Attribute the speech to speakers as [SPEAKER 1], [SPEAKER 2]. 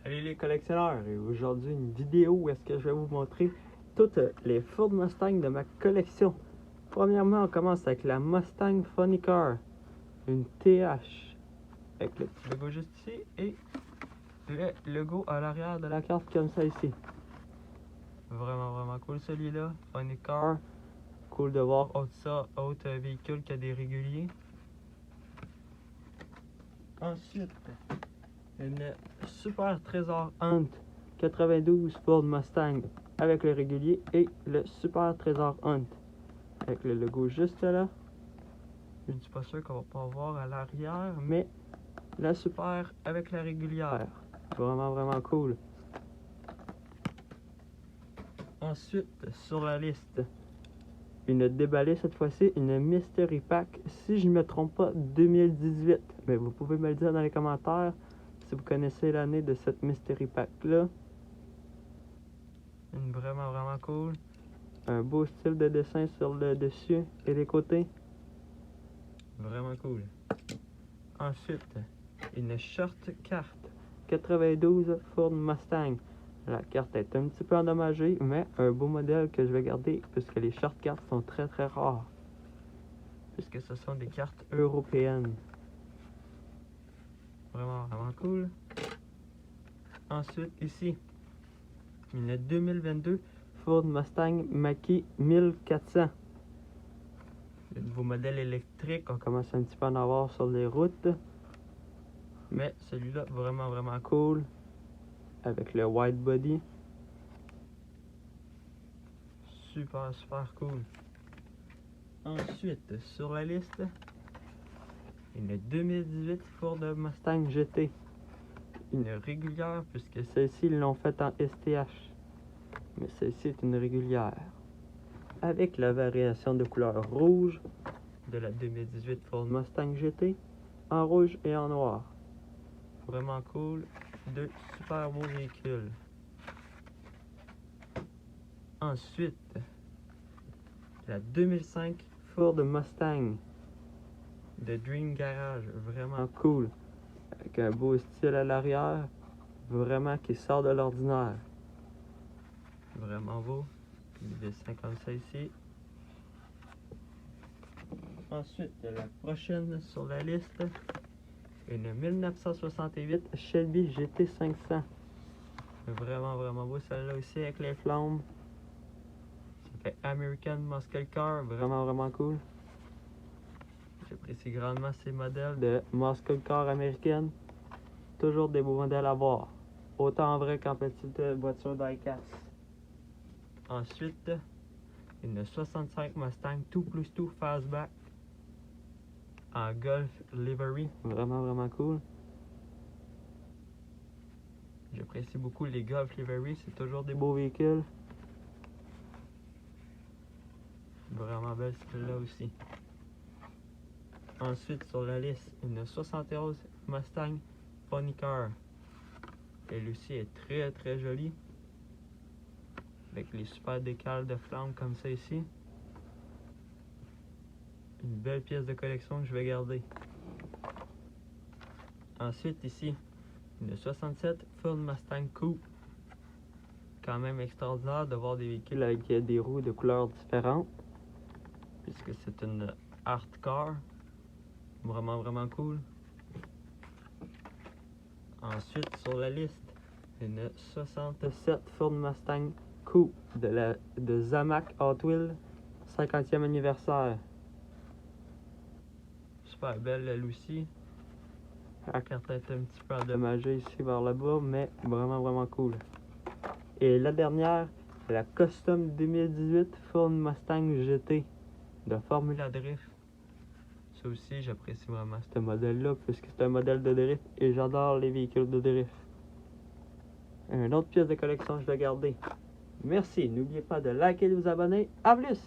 [SPEAKER 1] Salut les collectionneurs, et aujourd'hui une vidéo où est-ce que je vais vous montrer toutes les Ford Mustang de ma collection. Premièrement, on commence avec la Mustang Funny Car, une TH, avec le petit logo juste ici et le logo à l'arrière de la carte comme ça ici. Vraiment cool celui-là, Funny Car. Cool de voir autre véhicule qui a des réguliers. Ensuite, une Super Trésor Hunt 92 Ford Mustang avec le régulier et le Super Trésor Hunt avec le logo juste là. Je ne suis pas sûr qu'on va pas voir à l'arrière, mais la Super avec la régulière. Vraiment cool. Ensuite, sur la liste, une déballée cette fois-ci, une Mystery Pack, si je ne me trompe pas, 2018. Mais vous pouvez me le dire dans les commentaires si vous connaissez l'année de cette Mystery Pack là. Une vraiment cool. Un beau style de dessin sur le dessus et les côtés. Vraiment cool. Ensuite, une short carte 92 Ford Mustang. La carte est un petit peu endommagée, mais un beau modèle que je vais garder puisque les short cartes sont très rares. Puisque ce sont des cartes européennes. Vraiment cool. Ensuite, ici, une 2022 Ford Mustang Mach-E 1400. Le nouveau modèle électrique, on commence un petit peu à en avoir sur les routes. Mais celui-là, vraiment cool. Avec le white body. Super cool. Ensuite, sur la liste, une 2018 Ford Mustang GT. Une régulière, puisque celle-ci, ils l'ont faite en STH. Mais celle-ci est une régulière. Avec la variation de couleur rouge de la 2018 Ford Mustang GT, en rouge et en noir. Vraiment cool. Deux super beaux véhicules. Ensuite, la 2005 Ford Mustang de Dream Garage. Vraiment cool. Avec un beau style à l'arrière. Vraiment qui sort de l'ordinaire. Vraiment beau. Des dessins comme ça ici. Ensuite, la prochaine sur la liste, une 1968 Shelby GT 500. Vraiment beau celle-là aussi avec les flammes. Ça fait American Muscle Car, vraiment cool. J'apprécie grandement ces modèles de Muscle Car américaine. Toujours des beaux modèles à voir. Autant en vrai qu'en petite voiture die-cast. Ensuite, une 65 Mustang 2+2 Fastback en Golf Livery. Vraiment cool. J'apprécie beaucoup les Golf Livery, c'est toujours des beaux véhicules. Vraiment belle celle-là aussi. Ensuite, sur la liste, une 71 Mustang Funny Car. Elle aussi est très jolie. Avec les super décals de flammes comme ça ici. Une belle pièce de collection que je vais garder. Ensuite, ici, une 67 Ford Mustang Coupe. Quand même extraordinaire de voir des véhicules avec des roues de couleurs différentes. Puisque c'est une art car. Vraiment cool. Ensuite, sur la liste, une 67 Ford Mustang Coupe de Zamac Hot Wheels 50e anniversaire. Super belle elle aussi. La carte est un petit peu endommagée ici vers le bas, mais vraiment cool. Et la dernière, la Custom 2018 Ford Mustang GT de Formula Drift. Ça aussi, j'apprécie vraiment ce modèle-là, puisque c'est un modèle de drift et j'adore les véhicules de drift. Une autre pièce de collection que je vais garder. Merci, n'oubliez pas de liker et de vous abonner. À plus!